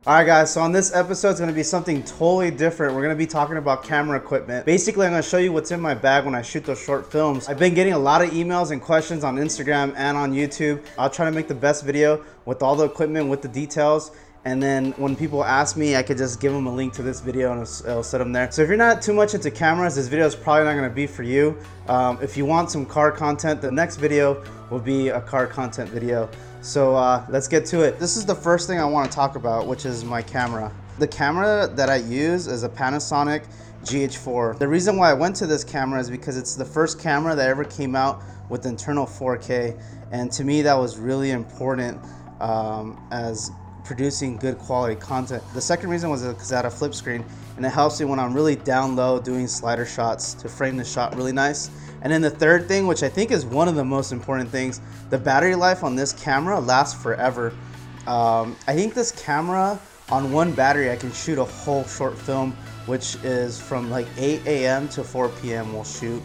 Alright guys, so on this episode it's going to be something totally different. We're going to be talking about camera equipment. Basically, I'm going to show you what's in my bag when I shoot those short films. I've been getting a lot of emails and questions on Instagram and on YouTube. I'll try to make the best video with all the equipment, with the details. And then when people ask me, I could just give them a link to this video and it'll set them there. So if you're not too much into cameras, this video is probably not going to be for you. If you want some car content, the next video will be a car content video. So let's get to it. This is the first thing I want to talk about, which is my camera. The camera that I use is a Panasonic GH4. The reason why I went to this camera is because it's the first camera that ever came out with internal 4K. And to me, that was really important as producing good quality content. The second reason was because I had a flip screen and it helps me when I'm really down low doing slider shots to frame the shot really nice. And then the third thing, which I think is one of the most important things, the battery life on this camera lasts forever. I think this camera on one battery I can shoot a whole short film, which is from like 8 a.m. to 4 p.m. we'll shoot.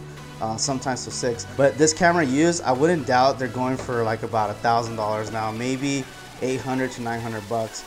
Sometimes to 6. But this camera used, I wouldn't doubt they're going for like about $1,000 now, maybe 800 to 900 bucks.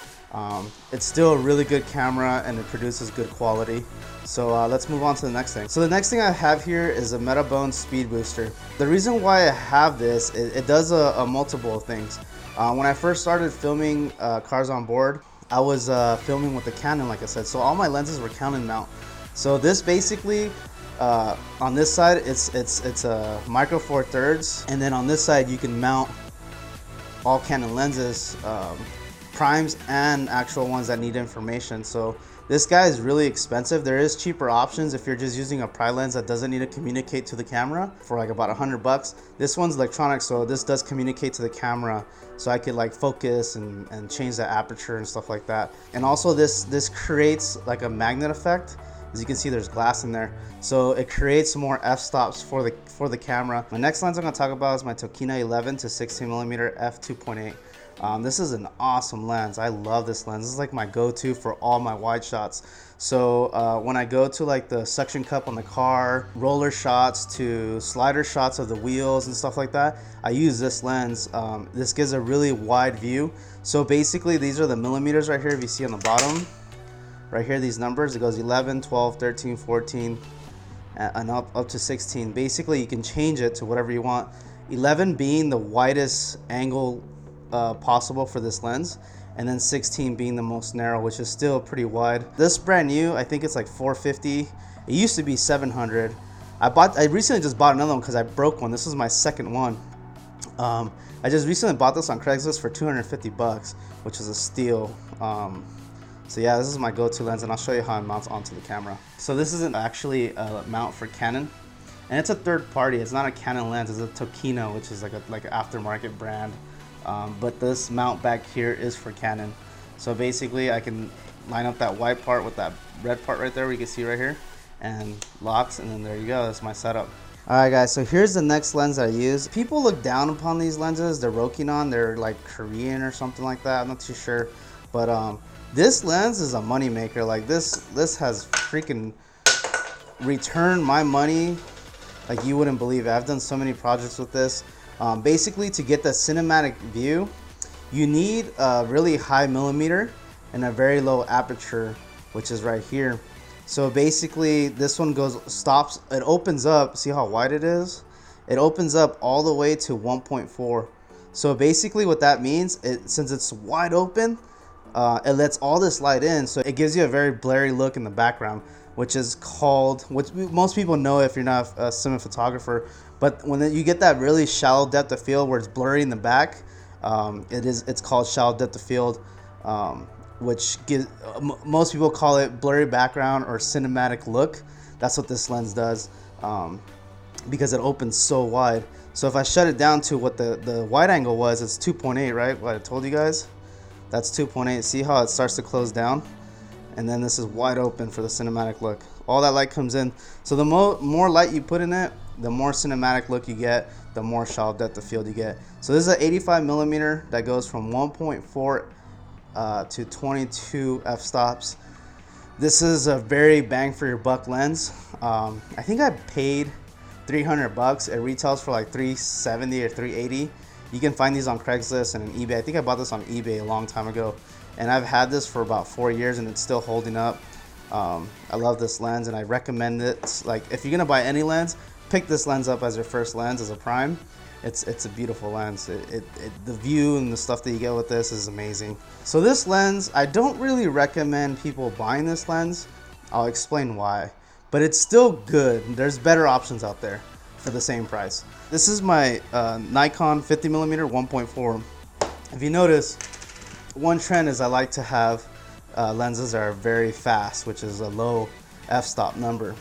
It's still a really good camera and it produces good quality. So let's move on to the next thing. So the next thing I have here is a Metabones speed booster. The reason why I have this, it does a multiple of things. When I first started filming cars on board, I was filming with the Canon, like I said. So all my lenses were Canon mount. So this basically, on this side, it's a micro four thirds, and then on this side you can mount all Canon lenses, primes and actual ones that need information. So this guy is really expensive. There is cheaper options if you're just using a prime lens that doesn't need to communicate to the camera for like about 100 bucks. This one's electronic, so this does communicate to the camera, so I could like focus and change the aperture and stuff like that. And also this creates like a magnet effect. As you can see, there's glass in there, so it creates more f-stops for the camera. My next lens I'm going to talk about is my Tokina 11 to 16mm f2.8. This is an awesome lens. I love this lens. This is like my go-to for all my wide shots. So when I go to like the suction cup on the car, roller shots to slider shots of the wheels and stuff like that, I use this lens. This gives a really wide view. So basically these are the millimeters right here, if you see on the bottom. Right here, these numbers, it goes 11, 12, 13, 14, and up to 16. Basically, you can change it to whatever you want. 11 being the widest angle possible for this lens, and then 16 being the most narrow, which is still pretty wide. This brand new, I think it's like $450. It used to be $700. I recently just bought another one because I broke one. This is my second one. I just recently bought this on Craigslist for 250 bucks, which is a steal. So yeah, this is my go-to lens, and I'll show you how it mounts onto the camera. So this isn't actually a mount for Canon, and it's a third party. It's not a Canon lens, it's a Tokina, which is like an aftermarket brand. But this mount back here is for Canon. So basically I can line up that white part with that red part right there, where you can see right here, and locks, and then there you go, that's my setup. Alright guys, so here's the next lens I use. People look down upon these lenses. They're Rokinon, they're like Korean or something like that, I'm not too sure. But this lens is a money maker. Like this has freaking returned my money like you wouldn't believe it. I've done so many projects with this. Basically, to get the cinematic view, you need a really high millimeter and a very low aperture, which is right here. So basically, this one stops, it opens up, see how wide it is? It opens up all the way to 1.4. So basically what that means, since it's wide open, it lets all this light in, so it gives you a very blurry look in the background, which is called, which most people know if you're not a cinematographer, but when you get that really shallow depth of field where it's blurry in the back, it's called shallow depth of field, which gives, most people call it blurry background or cinematic look. That's what this lens does, because it opens so wide. So if I shut it down to what the wide angle was, it's 2.8, right? What I told you guys. That's 2.8. See how it starts to close down? And then this is wide open for the cinematic look. All that light comes in. So the more light you put in it, the more cinematic look you get, the more shallow depth of field you get. So this is an 85mm that goes from 1.4 to 22 f-stops. This is a very bang for your buck lens. I think I paid 300 bucks. It retails for like 370 or 380. You can find these on Craigslist and on eBay. I think I bought this on eBay a long time ago. and I've had this for about 4 years and it's still holding up. I love this lens and I recommend it. Like, if you're gonna buy any lens, pick this lens up as your first lens, as a prime. It's a beautiful lens. The view and the stuff that you get with this is amazing. So this lens, I don't really recommend people buying this lens. I'll explain why, but it's still good. There's better options out there for the same price. This is my Nikon 50mm 1.4. If you notice, one trend is I like to have lenses that are very fast, which is a low f-stop number.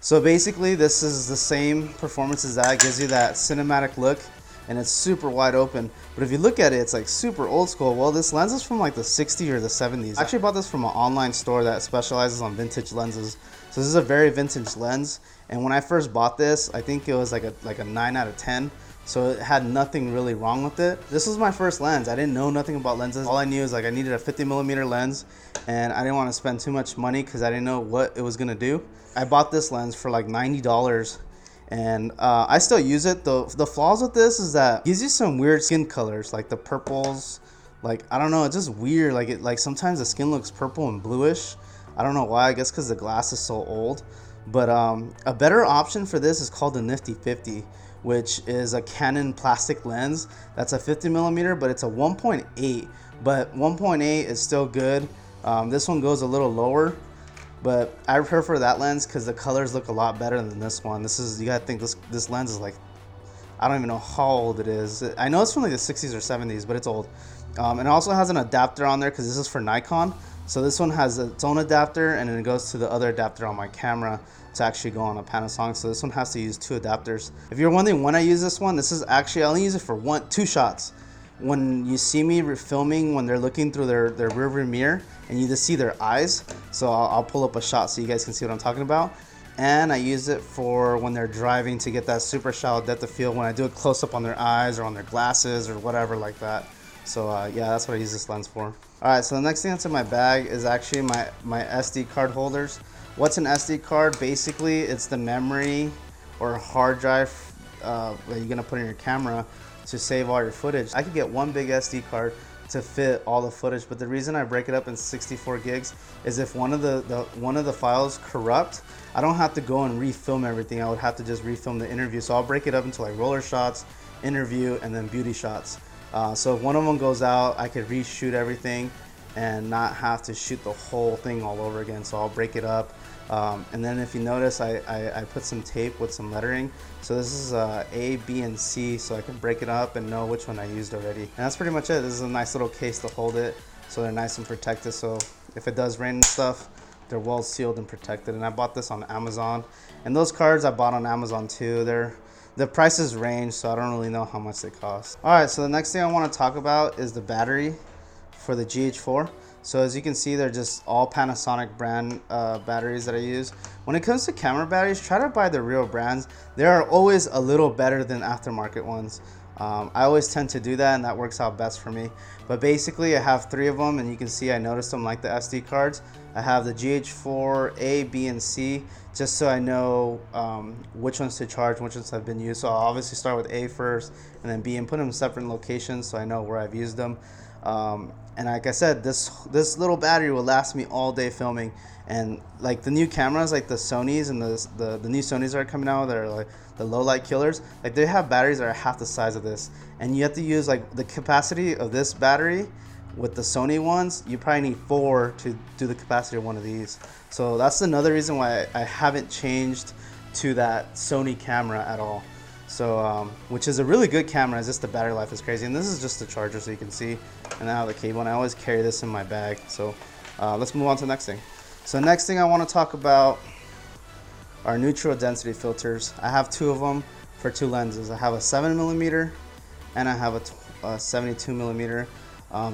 So basically this is the same performance as that. It gives you that cinematic look and it's super wide open. But if you look at it, it's like super old school. Well, this lens is from like the 60s or the 70s. I actually bought this from an online store that specializes on vintage lenses. So this is a very vintage lens. And when I first bought this, I think it was like a 9 out of 10. So it had nothing really wrong with it. This was my first lens. I didn't know nothing about lenses. All I knew is like I needed a 50mm lens and I didn't want to spend too much money because I didn't know what it was gonna do. I bought this lens for like $90 and I still use it. The flaws with this is that it gives you some weird skin colors, like the purples. Like, I don't know, it's just weird. Like sometimes the skin looks purple and bluish. I don't know why, I guess because the glass is so old. But a better option for this is called the Nifty 50, which is a Canon plastic lens. That's a 50mm, but it's a 1.8. But 1.8 is still good. This one goes a little lower, but I prefer that lens because the colors look a lot better than this one. You gotta think this lens is like, I don't even know how old it is. I know it's from like the 60s or 70s, but it's old. And it also has an adapter on there because this is for Nikon. So this one has its own adapter and then it goes to the other adapter on my camera to actually go on a Panasonic. So this one has to use 2 adapters. If you're wondering when I use this one, this is actually, I only use it for 2 shots. When you see me filming when they're looking through their rear view mirror and you just see their eyes. So I'll pull up a shot so you guys can see what I'm talking about. And I use it for when they're driving to get that super shallow depth of field when I do a close up on their eyes or on their glasses or whatever like that. So yeah, that's what I use this lens for. All right, so the next thing that's in my bag is actually my SD card holders. What's an SD card? Basically, it's the memory or hard drive that you're gonna put in your camera to save all your footage. I could get one big SD card to fit all the footage, but the reason I break it up in 64 gigs is if one of the files corrupt, I don't have to go and refilm everything. I would have to just refilm the interview. So I'll break it up into like roller shots, interview, and then beauty shots. So if one of them goes out, I could reshoot everything and not have to shoot the whole thing all over again. So I'll break it up. And then if you notice, I put some tape with some lettering. So this is A, B, and C, so I can break it up and know which one I used already. And that's pretty much it. This is a nice little case to hold it, so they're nice and protected. So if it does rain and stuff, they're well sealed and protected. And I bought this on Amazon. And those cards I bought on Amazon too. The prices range, so I don't really know how much they cost. All right, so the next thing I want to talk about is the battery for the GH4. So as you can see, they're just all Panasonic brand batteries that I use. When it comes to camera batteries, try to buy the real brands. They are always a little better than aftermarket ones. I always tend to do that and that works out best for me. But basically I have 3 of them and you can see I noticed them like the SD cards. I have the GH4 A, B, and C just so I know which ones to charge, which ones have been used. So I'll obviously start with A first and then B and put them in separate locations so I know where I've used them. And like I said, this little battery will last me all day filming. And like the new cameras, like the Sonys and the new Sonys that are coming out, that are like the low light killers, like they have batteries that are half the size of this. And you have to use like the capacity of this battery with the Sony ones, you probably need 4 to do the capacity of one of these. So that's another reason why I haven't changed to that Sony camera at all. So, which is a really good camera, it's just the battery life is crazy. And this is just the charger so you can see, and I have the cable, and I always carry this in my bag. So let's move on to the next thing. So next thing I want to talk about are neutral density filters. I have 2 of them for 2 lenses. I have a 7mm and I have a 72mm.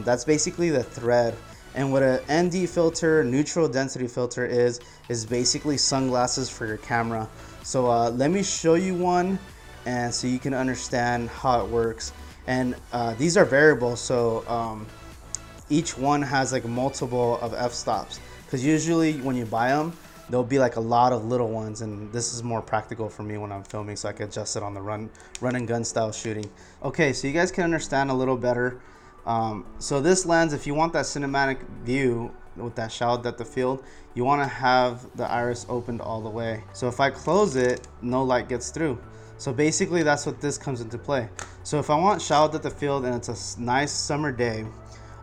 That's basically the thread. And what an ND filter, neutral density filter is basically sunglasses for your camera. So let me show you one, and so you can understand how it works. And these are variable, so each one has like multiple of f-stops, because usually when you buy them there'll be like a lot of little ones, and this is more practical for me when I'm filming, so I can adjust it on the run and gun style shooting. Okay, so you guys can understand a little better. So this lens, if you want that cinematic view with that shallow depth of field, you want to have the iris opened all the way. So if I close it, no light gets through. So basically that's what this comes into play. So if I want shallow depth of field and it's a nice summer day,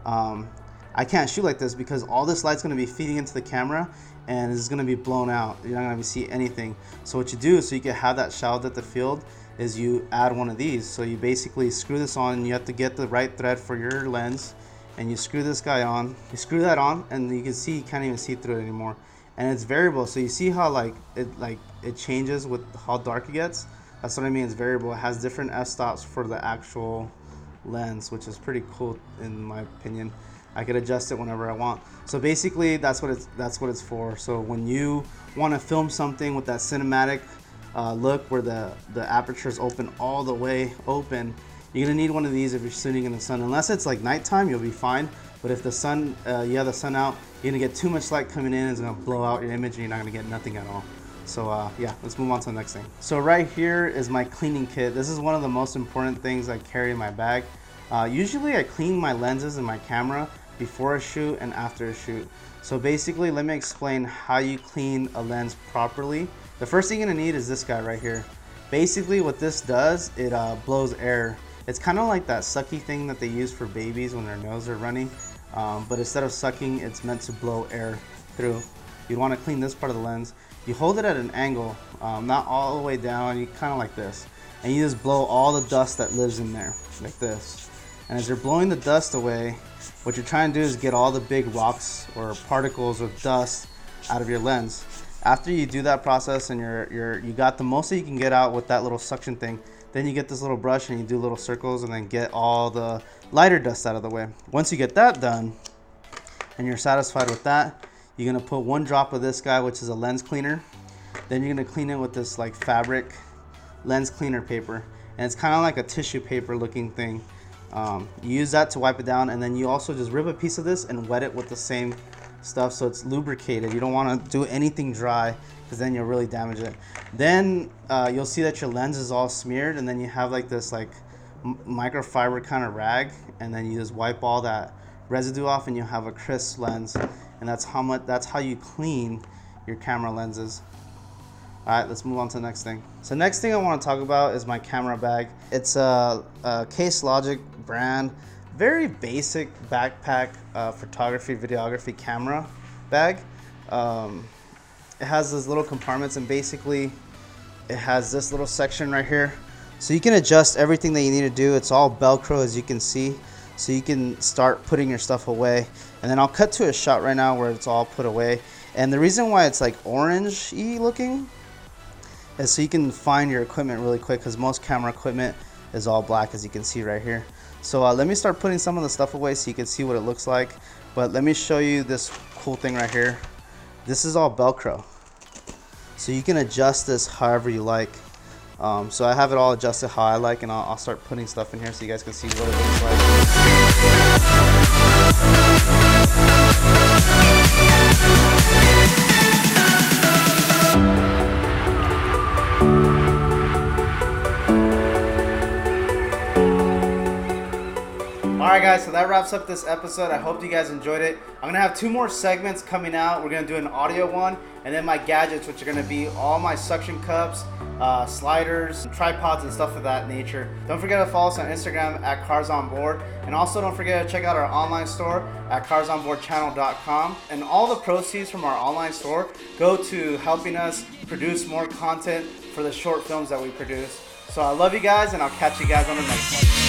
I can't shoot like this because all this light's going to be feeding into the camera and it's going to be blown out. You're not going to see anything. So what you do so you can have that shallow depth of field is you add one of these. So you basically screw this on, and you have to get the right thread for your lens, and you screw this guy on. You screw that on and you can see you can't even see through it anymore. And it's variable, so you see how it changes with how dark it gets. That's what I mean, it's variable. It has different f-stops for the actual lens, which is pretty cool in my opinion. I could adjust it whenever I want. So basically that's what it's for. So when you want to film something with that cinematic look where the aperture is open all the way open, you're gonna need one of these if you're shooting in the sun. Unless it's like nighttime, you'll be fine. But if the sun, you have the sun out, you're gonna get too much light coming in, it's gonna blow out your image and you're not gonna get nothing at all. So yeah, let's move on to the next thing. So right here is my cleaning kit. This is one of the most important things I carry in my bag. Usually I clean my lenses and my camera before a shoot and after a shoot. So basically, let me explain how you clean a lens properly. The first thing you're gonna need is this guy right here. Basically what this does, it blows air. It's kind of like that sucky thing that they use for babies when their nose are running. But instead of sucking, it's meant to blow air through. You want to clean this part of the lens. You hold it at an angle, not all the way down, you kind of like this. And you just blow all the dust that lives in there, like this. And as you're blowing the dust away, what you're trying to do is get all the big rocks or particles of dust out of your lens. After you do that process and you got the most that you can get out with that little suction thing, then you get this little brush and you do little circles and then get all the lighter dust out of the way. Once you get that done and you're satisfied with that, you're gonna put one drop of this guy, which is a lens cleaner. Then you're gonna clean it with this like fabric lens cleaner paper. And it's kind of like a tissue paper looking thing. You use that to wipe it down, and then you also just rip a piece of this and wet it with the same stuff so it's lubricated. You don't want to do anything dry because then you'll really damage it. Then you'll see that your lens is all smeared, and then you have like this like microfiber kind of rag, and then you just wipe all that residue off and you have a crisp lens. And that's how you clean your camera lenses. All right, let's move on to the next thing. So next thing I want to talk about is my camera bag. It's a Case Logic brand, very basic backpack photography, videography camera bag. It has those little compartments, and basically it has this little section right here. So you can adjust everything that you need to do. It's all Velcro, as you can see. So you can start putting your stuff away. And then I'll cut to a shot right now where it's all put away. And the reason why it's like orange-y looking is so you can find your equipment really quick, because most camera equipment is all black, as you can see right here. So let me start putting some of the stuff away so you can see what it looks like. But let me show you this cool thing right here. This is all Velcro. So you can adjust this however you like. So I have it all adjusted how I like, and I'll start putting stuff in here so you guys can see what it looks like. Alright guys, so that wraps up this episode. I hope you guys enjoyed it. I'm going to have 2 more segments coming out. We're going to do an audio one, and then my gadgets, which are going to be all my suction cups, sliders, tripods, and stuff of that nature. Don't forget to follow us on Instagram at carsonboard, and also don't forget to check out our online store at carsonboardchannel.com. And all the proceeds from our online store go to helping us produce more content for the short films that we produce. So I love you guys, and I'll catch you guys on the next one.